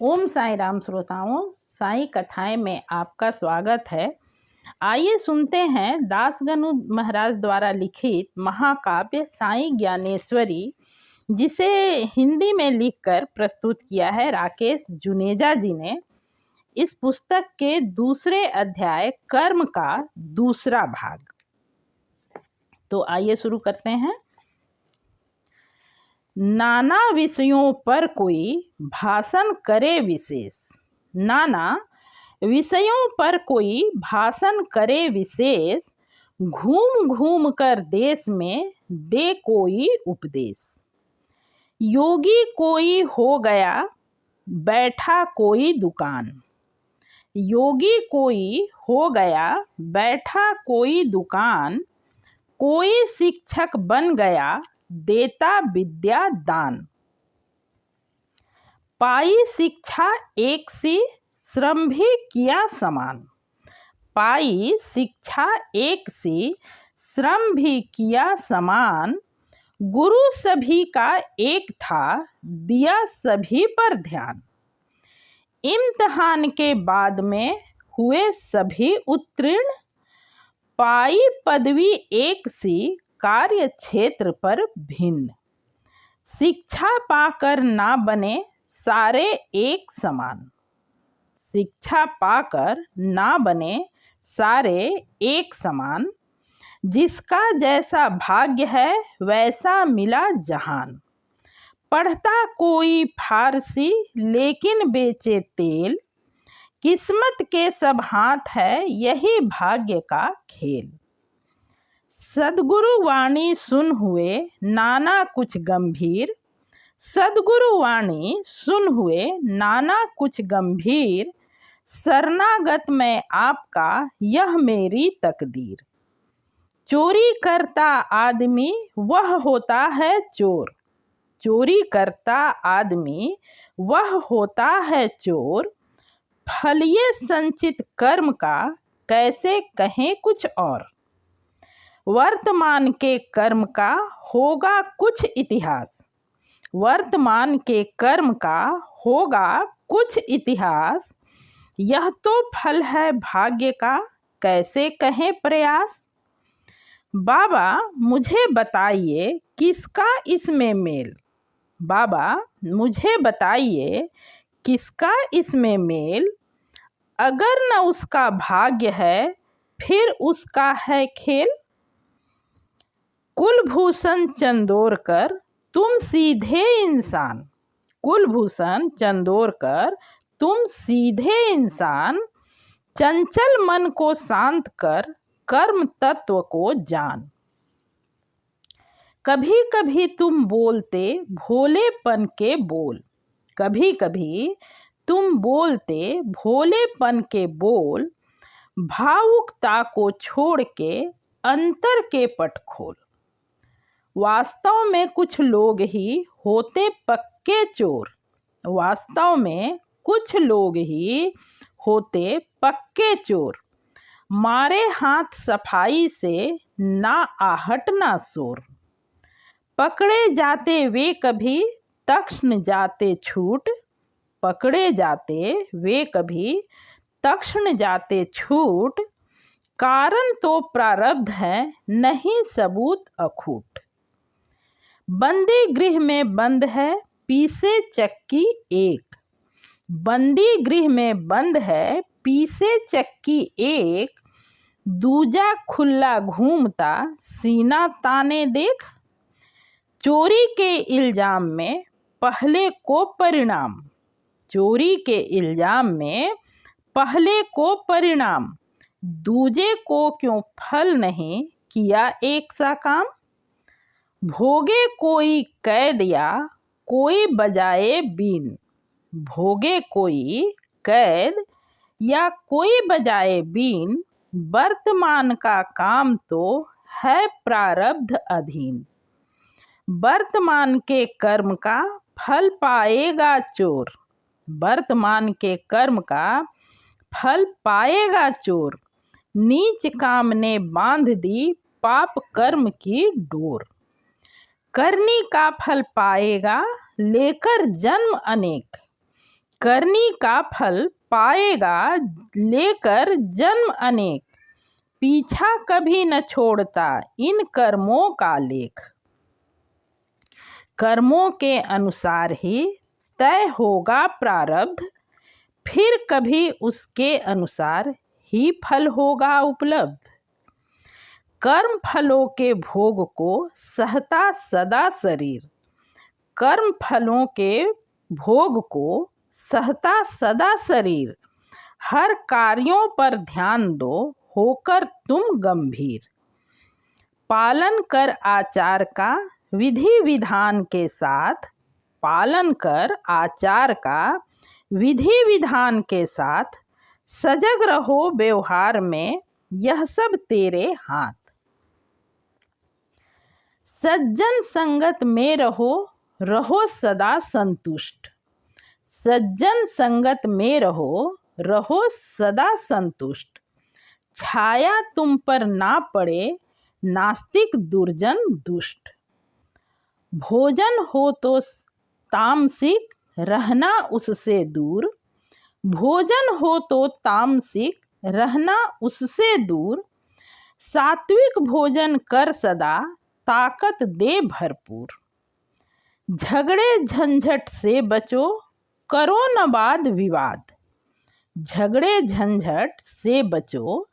ओम साई राम श्रोताओं, साई कथाएं में आपका स्वागत है। आइए सुनते हैं दासगनु महाराज द्वारा लिखित महाकाव्य साई ज्ञानेश्वरी, जिसे हिंदी में लिखकर प्रस्तुत किया है राकेश जुनेजा जी ने। इस पुस्तक के दूसरे अध्याय कर्म का दूसरा भाग। तो आइए शुरू करते हैं। नाना विषयों पर कोई भाषण करे विशेष। नाना विषयों पर कोई भाषण करे विशेष, घूम घूम कर देश में दे कोई उपदेश। योगी कोई हो गया बैठा कोई दुकान। योगी कोई हो गया बैठा कोई दुकान, कोई शिक्षक बन गया देता विद्या दान। पाई शिक्षा एक सी श्रम भी किया समान। पाई शिक्षा एक सी श्रम भी किया समान, गुरु सभी का एक था दिया सभी पर ध्यान। इम्तिहान के बाद में हुए सभी उत्तीर्ण, पाई पदवी एक सी कार्य क्षेत्र पर भिन्न। शिक्षा पाकर ना बने सारे एक समान। शिक्षा पाकर ना बने सारे एक समान, जिसका जैसा भाग्य है वैसा मिला जहान। पढ़ता कोई फारसी लेकिन बेचे तेल, किस्मत के सब हाथ है यही भाग्य का खेल। सद्गुरु वाणी सुन हुए नाना कुछ गंभीर। सद्गुरु वाणी सुन हुए नाना कुछ गंभीर, शरणागत में आपका यह मेरी तकदीर। चोरी करता आदमी वह होता है चोर। चोरी करता आदमी वह होता है चोर, फलिए संचित कर्म का कैसे कहें कुछ और। वर्तमान के कर्म का होगा कुछ इतिहास। वर्तमान के कर्म का होगा कुछ इतिहास, यह तो फल है भाग्य का कैसे कहें प्रयास। बाबा मुझे बताइए किसका इसमें मेल। बाबा मुझे बताइए किसका इसमें मेल। अगर न उसका भाग्य है फिर उसका है खेल। कुलभूषण चंदोरकर तुम सीधे इंसान। कुलभूषण चंदोरकर तुम सीधे इंसान, चंचल मन को शांत कर कर्म तत्व को जान। कभी कभी तुम बोलते भोलेपन के बोल। कभी कभी तुम बोलते भोलेपन के बोल, भावुकता को छोड़ के अंतर के पट खोल। वास्तव में कुछ लोग ही होते पक्के चोर। वास्तव में कुछ लोग ही होते पक्के चोर, मारे हाथ सफाई से ना आहट ना शोर। पकड़े जाते वे कभी तक्षण जाते छूट। पकड़े जाते वे कभी तक्षण जाते छूट, कारण तो प्रारब्ध है नहीं सबूत अखूट। बंदी गृह में बंद है पीसे चक्की एक। बंदी गृह में बंद है पीसे चक्की एक, दूजा खुला घूमता सीना ताने देख। चोरी के इल्जाम में पहले को परिणाम। चोरी के इल्जाम में पहले को परिणाम, दूजे को क्यों फल नहीं किया एक सा काम। भोगे कोई कैद या कोई बजाए बीन। भोगे कोई कैद या कोई बजाए बीन, वर्तमान का काम तो है प्रारब्ध अधीन। वर्तमान के कर्म का फल पाएगा चोर। वर्तमान के कर्म का फल पाएगा चोर, नीच काम ने बांध दी पाप कर्म की डोर। करनी का फल पाएगा लेकर जन्म अनेक। करनी का फल पाएगा लेकर जन्म अनेक, पीछा कभी न छोड़ता इन कर्मों का लेख। कर्मों के अनुसार ही तय होगा प्रारब्ध, फिर कभी उसके अनुसार ही फल होगा उपलब्ध। कर्म फलों के भोग को सहता सदा शरीर, कर्म फलों के भोग को सहता सदा शरीर। हर कार्यों पर ध्यान दो होकर तुम गंभीर, पालन कर आचार का विधि विधान के साथ, पालन कर आचार का विधि विधान के साथ। सजग रहो व्यवहार में यह सब तेरे हाथ। सज्जन संगत में रहो, रहो सदा संतुष्ट, सज्जन संगत में रहो, रहो सदा संतुष्ट। छाया तुम पर ना पड़े नास्तिक दुर्जन दुष्ट। भोजन हो तो तामसिक रहना उससे दूर, भोजन हो तो तामसिक रहना उससे दूर। सात्विक भोजन कर सदा ताकत दे भरपूर। झगड़े झंझट से बचो करो न वाद विवाद, झगड़े झंझट से बचो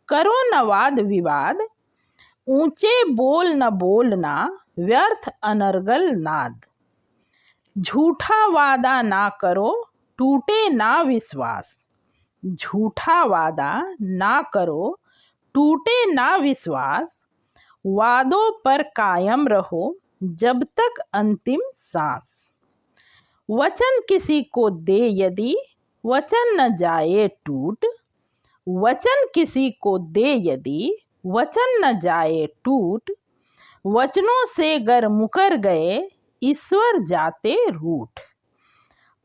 करो न वाद विवाद। ऊंचे बोल न बोलना व्यर्थ अनर्गल नाद, झूठा वादा ना करो टूटे ना विश्वास, झूठा वादा ना करो टूटे ना विश्वास। वादों पर कायम रहो जब तक अंतिम सांस। वचन किसी को दे यदि वचन न जाए टूट, वचन किसी को दे यदि वचन न जाए टूट। वचनों से गर मुकर गए ईश्वर जाते रूठ।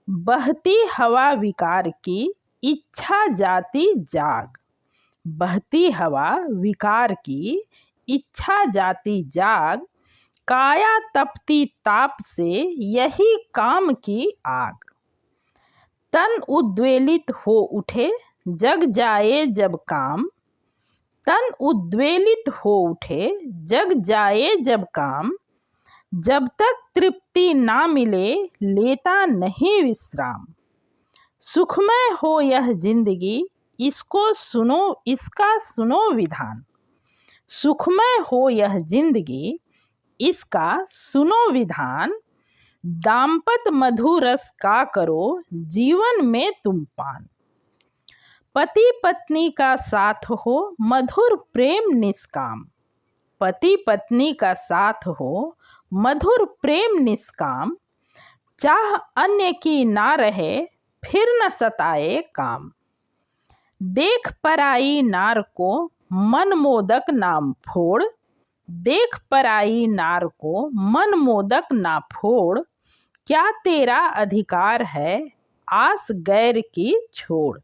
बहती हवा विकार की इच्छा जाती जाग, बहती हवा विकार की इच्छा जाती जाग। काया तपती ताप से यही काम की आग। तन उद्वेलित हो उठे जग जाए जब काम, तन उद्वेलित हो उठे जग जाए जब काम। जब तक तृप्ति ना मिले लेता नहीं विश्राम। सुखमय हो यह जिंदगी इसको सुनो, इसका सुनो विधान। सुखमय हो यह जिंदगी इसका सुनो विधान। दाम्पत्य मधुरस का करो जीवन में तुम पान। पति पत्नी का साथ हो मधुर प्रेम निष्काम, पति पत्नी का साथ हो मधुर प्रेम निष्काम। चाह अन्य की ना रहे फिर न सताए काम। देख पराई नार को मन मोदक नाम फोड़, देख पराई नार को मन मोदक ना फोड़। क्या तेरा अधिकार है आस गैर की छोड़।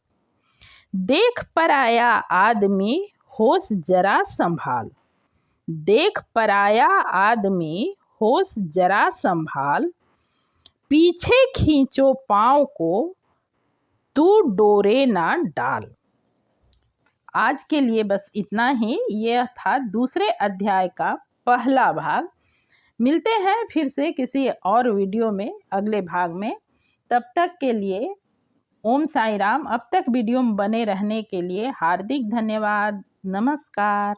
देख पराया आदमी होश जरा संभाल, देख पराया आदमी होश जरा संभाल। पीछे खींचो पाँव को तू डोरे ना डाल। आज के लिए बस इतना ही। यह था दूसरे अध्याय का पहला भाग। मिलते हैं फिर से किसी और वीडियो में अगले भाग में। तब तक के लिए ओम साई राम। अब तक वीडियो में बने रहने के लिए हार्दिक धन्यवाद। नमस्कार।